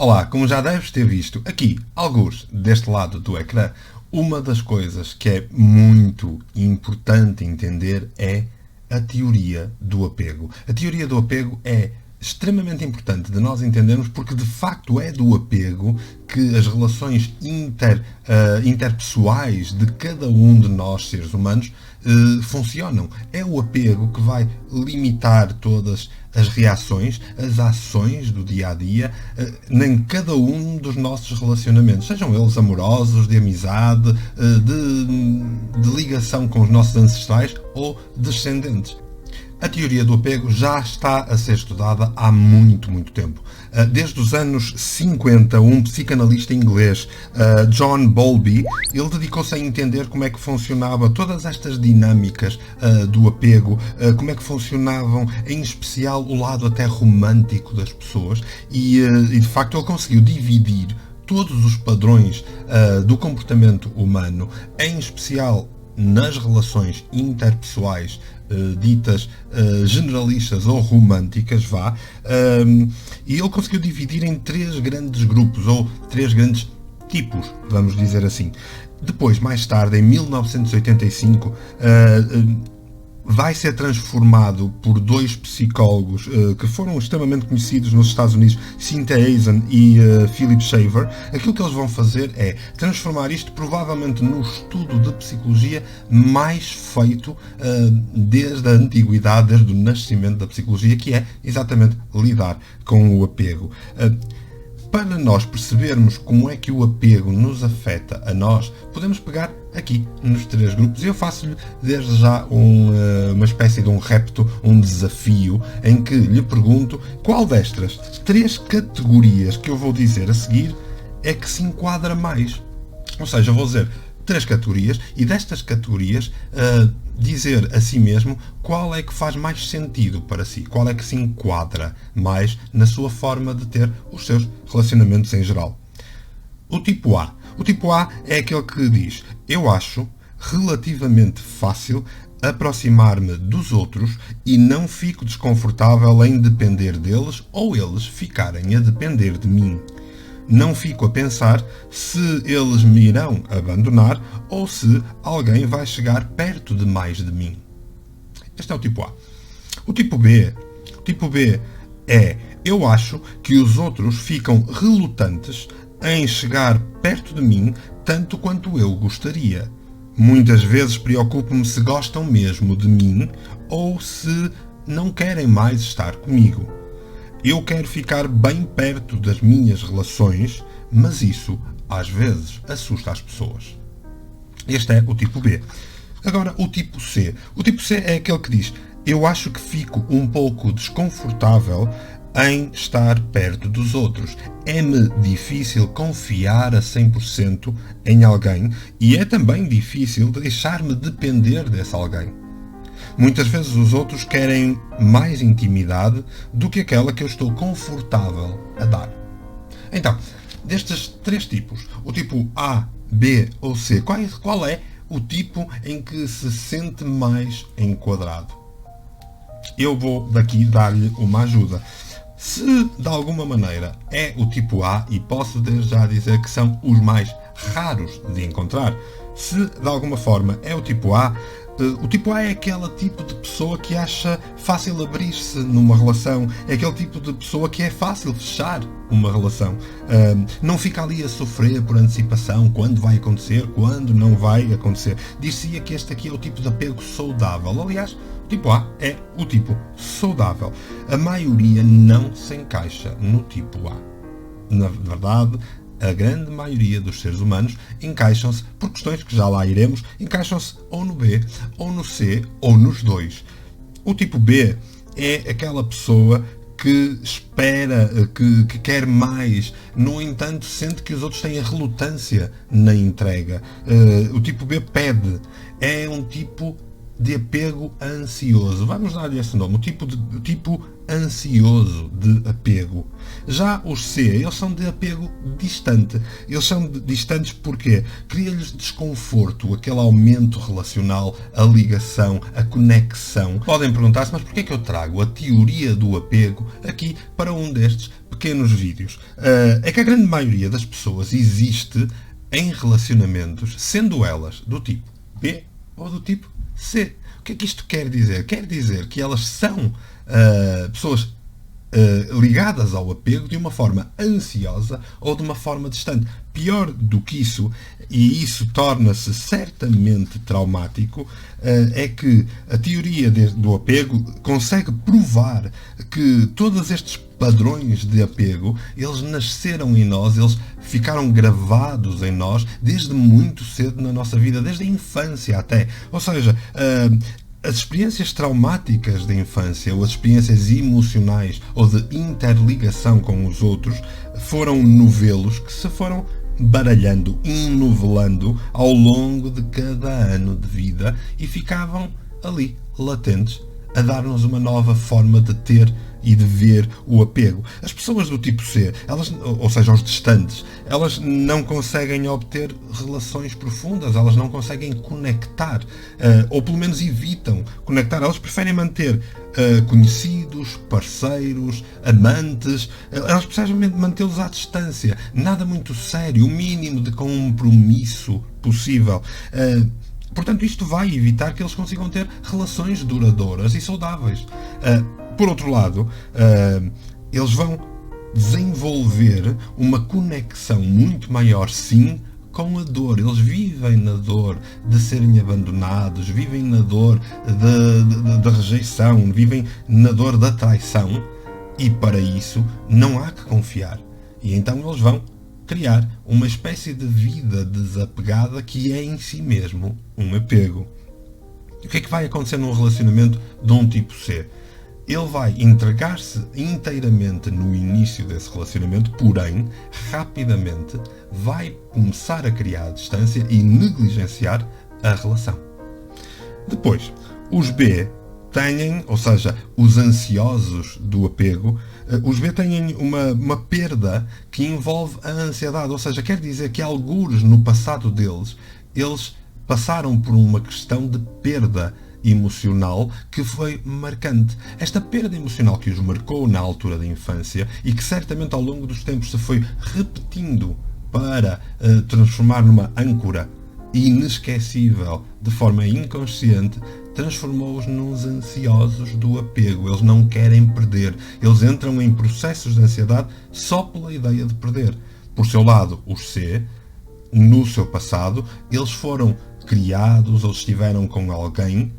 Olá, como já deves ter visto aqui, algures deste lado do ecrã, uma das coisas que é muito importante entender é a teoria do apego. A teoria do apego é extremamente importante de nós entendermos porque de facto é do apego que as relações interpessoais de cada um de nós, seres humanos, funcionam. É o apego que vai limitar todas as reações, as ações do dia a dia em cada um dos nossos relacionamentos, sejam eles amorosos, de amizade, de ligação com os nossos ancestrais ou descendentes. A teoria do apego já está a ser estudada há muito, muito tempo. Desde os anos 50, um psicanalista inglês, John Bowlby, ele dedicou-se a entender como é que funcionava todas estas dinâmicas do apego, como é que funcionavam, em especial, o lado até romântico das pessoas e de facto ele conseguiu dividir todos os padrões do comportamento humano, em especial nas relações interpessoais ditas generalistas ou românticas, e ele conseguiu dividir em três grandes grupos, ou três grandes tipos, vamos dizer assim. Depois, mais tarde, em 1985, vai ser transformado por dois psicólogos que foram extremamente conhecidos nos Estados Unidos, Cynthia Hazen e Philip Shaver. Aquilo que eles vão fazer é transformar isto provavelmente no estudo de psicologia mais feito desde a antiguidade, desde o nascimento da psicologia, que é exatamente lidar com o apego. Para nós percebermos como é que o apego nos afeta a nós, podemos pegar aqui nos três grupos. Eu faço-lhe desde já uma espécie de um repto, um desafio, em que lhe pergunto qual destas três categorias que eu vou dizer a seguir é que se enquadra mais. Ou seja, eu vou dizer três categorias e destas categorias dizer a si mesmo qual é que faz mais sentido para si, qual é que se enquadra mais na sua forma de ter os seus relacionamentos em geral. O tipo A. O tipo A é aquele que diz: eu acho relativamente fácil aproximar-me dos outros e não fico desconfortável em depender deles ou eles ficarem a depender de mim. Não fico a pensar se eles me irão abandonar ou se alguém vai chegar perto demais de mim. Este é o tipo A. O tipo B. O tipo B é: eu acho que os outros ficam relutantes em chegar perto de mim tanto quanto eu gostaria. Muitas vezes preocupo-me se gostam mesmo de mim ou se não querem mais estar comigo. Eu quero ficar bem perto das minhas relações, mas isso, às vezes, assusta as pessoas. Este é o tipo B. Agora, o tipo C. O tipo C é aquele que diz: eu acho que fico um pouco desconfortável em estar perto dos outros. É-me difícil confiar a 100% em alguém e é também difícil deixar-me depender desse alguém. Muitas vezes os outros querem mais intimidade do que aquela que eu estou confortável a dar. Então, destes três tipos, o tipo A, B ou C, qual é o tipo em que se sente mais enquadrado? Eu vou daqui dar-lhe uma ajuda. Se de alguma maneira é o tipo A, e posso desde já dizer que são os mais raros de encontrar, se de alguma forma é o tipo A, o tipo A é aquele tipo de pessoa que acha fácil abrir-se numa relação, é aquele tipo de pessoa que é fácil fechar uma relação. Não fica ali a sofrer por antecipação, quando vai acontecer, quando não vai acontecer. Dir-se-ia que este aqui é o tipo de apego saudável. Aliás, o tipo A é o tipo saudável. A maioria não se encaixa no tipo A. Na verdade, a grande maioria dos seres humanos encaixam-se, por questões que já lá iremos, encaixam-se ou no B, ou no C, ou nos dois. O tipo B é aquela pessoa que espera, que quer mais, no entanto sente que os outros têm a relutância na entrega. O tipo B pede, é um tipo de apego ansioso. Vamos dar-lhe esse nome, o tipo ansioso de apego. Já os C, eles são de apego distante. Eles são distantes porque cria-lhes desconforto, aquele aumento relacional, a ligação, a conexão. Podem perguntar-se, mas porquê é que eu trago a teoria do apego aqui para um destes pequenos vídeos. É que a grande maioria das pessoas existe em relacionamentos, sendo elas do tipo B ou do tipo C. O que é que isto quer dizer? Quer dizer que elas são pessoas ligadas ao apego de uma forma ansiosa ou de uma forma distante. Pior do que isso, e isso torna-se certamente traumático, é que a teoria do apego consegue provar que todos estes padrões de apego, eles nasceram em nós, eles ficaram gravados em nós desde muito cedo na nossa vida, desde a infância até. Ou seja, as experiências traumáticas da infância, ou as experiências emocionais ou de interligação com os outros, foram novelos que se foram baralhando, enovelando ao longo de cada ano de vida e ficavam ali, latentes, a dar-nos uma nova forma de ter e de ver o apego. As pessoas do tipo C, elas, ou seja, os distantes, elas não conseguem obter relações profundas, elas não conseguem conectar, ou pelo menos evitam conectar, elas preferem manter conhecidos, parceiros, amantes, elas precisam mantê-los à distância, nada muito sério, o mínimo de compromisso possível. Portanto, isto vai evitar que eles consigam ter relações duradouras e saudáveis. Por outro lado, eles vão desenvolver uma conexão muito maior, sim, com a dor. Eles vivem na dor de serem abandonados, vivem na dor da rejeição, vivem na dor da traição, e para isso não há que confiar. E então eles vão criar uma espécie de vida desapegada que é em si mesmo um apego. O que é que vai acontecer num relacionamento de um tipo C? Ele vai entregar-se inteiramente no início desse relacionamento, porém, rapidamente, vai começar a criar distância e negligenciar a relação. Depois, os B têm, ou seja, os ansiosos do apego, os B têm uma perda que envolve a ansiedade, ou seja, quer dizer que algures no passado deles, eles passaram por uma questão de perda emocional que foi marcante. Esta perda emocional que os marcou na altura da infância e que certamente ao longo dos tempos se foi repetindo para transformar numa âncora inesquecível de forma inconsciente, transformou-os nos ansiosos do apego. Eles não querem perder. Eles entram em processos de ansiedade só pela ideia de perder. Por seu lado, os C, no seu passado, eles foram criados ou estiveram com alguém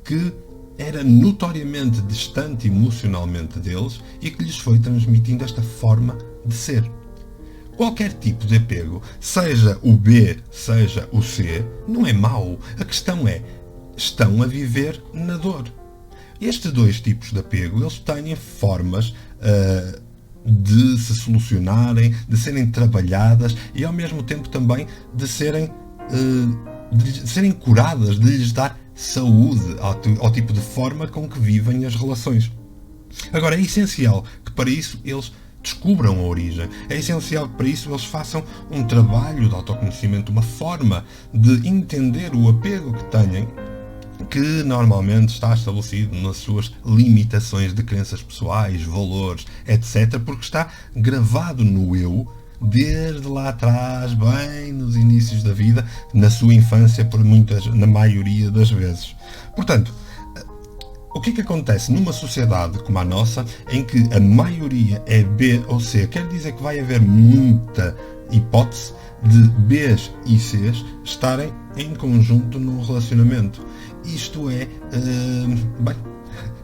que era notoriamente distante emocionalmente deles e que lhes foi transmitindo esta forma de ser. Qualquer tipo de apego, seja o B, seja o C, não é mau. A questão é, estão a viver na dor. Estes dois tipos de apego, eles têm formas de se solucionarem, de serem trabalhadas e ao mesmo tempo também de serem curadas, de lhes dar saúde ao tipo de forma com que vivem as relações. Agora, é essencial que para isso eles descubram a origem. É essencial que para isso eles façam um trabalho de autoconhecimento, uma forma de entender o apego que têm, que normalmente está estabelecido nas suas limitações de crenças pessoais, valores, etc., porque está gravado no eu desde lá atrás, bem nos inícios da vida, na sua infância, na maioria das vezes. Portanto, o que é que acontece numa sociedade como a nossa, em que a maioria é B ou C? Quer dizer que vai haver muita hipótese de Bs e Cs estarem em conjunto num relacionamento. Isto é,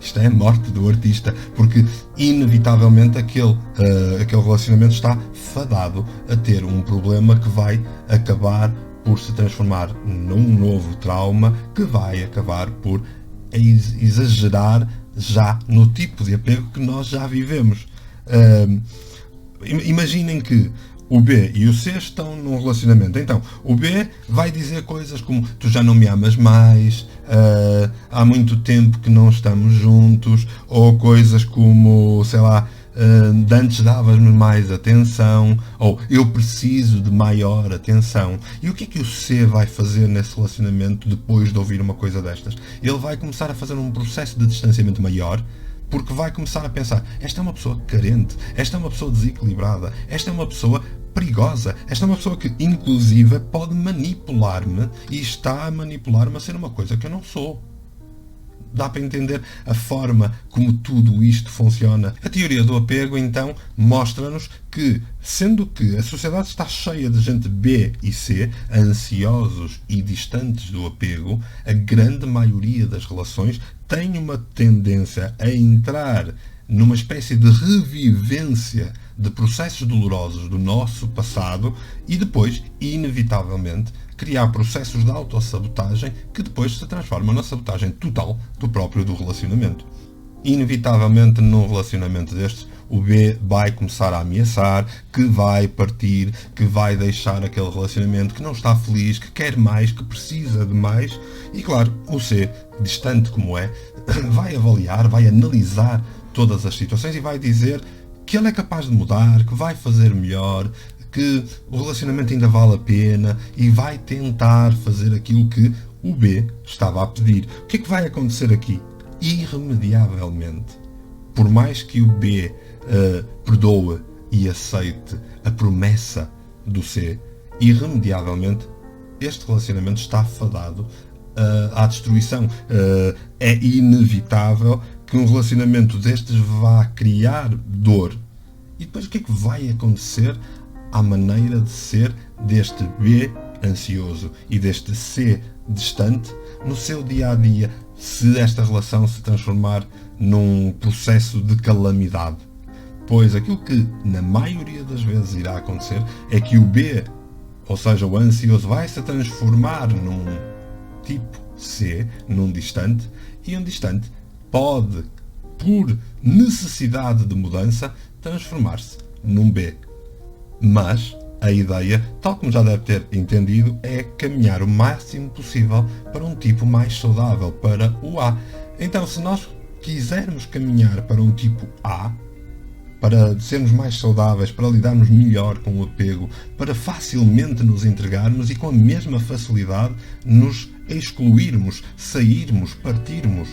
isto é a morte do artista, porque inevitavelmente aquele relacionamento está fadado a ter um problema que vai acabar por se transformar num novo trauma, que vai acabar por exagerar já no tipo de apego que nós já vivemos. Imaginem que o B e o C estão num relacionamento. Então, o B vai dizer coisas como: tu já não me amas mais, há muito tempo que não estamos juntos, ou coisas como, sei lá, de antes davas-me mais atenção, ou eu preciso de maior atenção. E o que é que o C vai fazer nesse relacionamento depois de ouvir uma coisa destas? Ele vai começar a fazer um processo de distanciamento maior, Porque vai começar a pensar, esta é uma pessoa carente, esta é uma pessoa desequilibrada, esta é uma pessoa perigosa, esta é uma pessoa que inclusive pode manipular-me e está a manipular-me a ser uma coisa que eu não sou. Dá para entender a forma como tudo isto funciona. A teoria do apego, então, mostra-nos que, sendo que a sociedade está cheia de gente B e C, ansiosos e distantes do apego, a grande maioria das relações tem uma tendência a entrar numa espécie de revivência de processos dolorosos do nosso passado e depois, inevitavelmente, criar processos de autossabotagem que depois se transformam na sabotagem total do relacionamento. Inevitavelmente, num relacionamento destes, o B vai começar a ameaçar, que vai partir, que vai deixar aquele relacionamento, que não está feliz, que quer mais, que precisa de mais. E claro, o C, distante como é, vai avaliar, vai analisar todas as situações e vai dizer que ele é capaz de mudar, que vai fazer melhor, que o relacionamento ainda vale a pena e vai tentar fazer aquilo que o B estava a pedir. O que é que vai acontecer aqui? Irremediavelmente, por mais que o B perdoe e aceite a promessa do C, irremediavelmente este relacionamento está fadado à destruição. É inevitável que um relacionamento destes vá criar dor. E depois o que é que vai acontecer à maneira de ser deste B ansioso e deste C distante no seu dia-a-dia, se esta relação se transformar num processo de calamidade? Pois aquilo que na maioria das vezes irá acontecer é que o B, ou seja, o ansioso, vai se transformar num tipo C, num distante, e um distante pode, por necessidade de mudança, transformar-se num B. Mas a ideia, tal como já deve ter entendido, é caminhar o máximo possível para um tipo mais saudável, para o A. Então, se nós quisermos caminhar para um tipo A, para sermos mais saudáveis, para lidarmos melhor com o apego, para facilmente nos entregarmos e com a mesma facilidade nos excluirmos, sairmos, partirmos.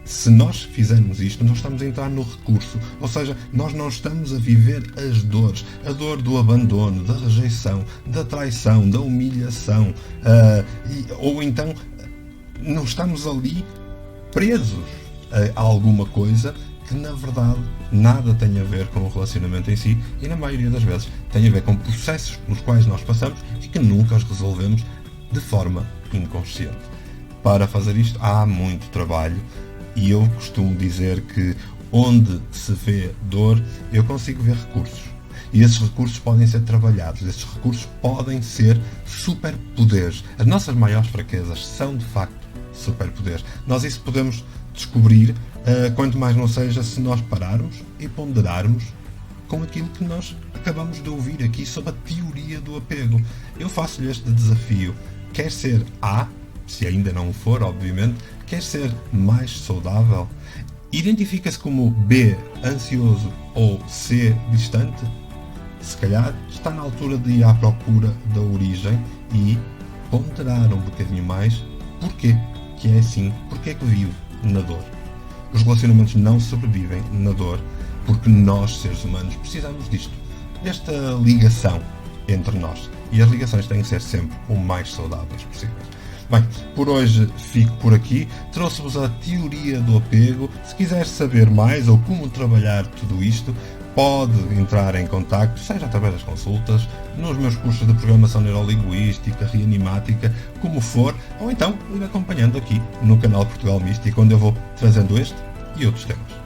Se nós fizermos isto, nós estamos a entrar no recurso, ou seja, nós não estamos a viver as dores, a dor do abandono, da rejeição, da traição, da humilhação, ou então não estamos ali presos a alguma coisa que na verdade nada tem a ver com o relacionamento em si e na maioria das vezes tem a ver com processos pelos quais nós passamos e que nunca os resolvemos de forma inconsciente. Para fazer isto há muito trabalho e eu costumo dizer que onde se vê dor eu consigo ver recursos. E esses recursos podem ser trabalhados, esses recursos podem ser superpoderes. As nossas maiores fraquezas são de facto superpoderes. Nós isso podemos descobrir, quanto mais não seja, se nós pararmos e ponderarmos com aquilo que nós acabamos de ouvir aqui sobre a teoria do apego. Eu faço-lhe este desafio. Quer ser A, se ainda não for, obviamente, quer ser mais saudável? Identifica-se como B, ansioso, ou C, distante? Se calhar está na altura de ir à procura da origem e ponderar um bocadinho mais porquê que é assim, porquê que vive na dor. Os relacionamentos não sobrevivem na dor porque nós, seres humanos, precisamos disto, desta ligação entre nós. E as ligações têm que ser sempre o mais saudáveis possíveis. Bem, por hoje fico por aqui. Trouxe-vos a teoria do apego. Se quiser saber mais ou como trabalhar tudo isto, pode entrar em contacto, seja através das consultas, nos meus cursos de programação neurolinguística, reanimática, como for, ou então ir acompanhando aqui no canal Portugal Místico, onde eu vou trazendo este e outros temas.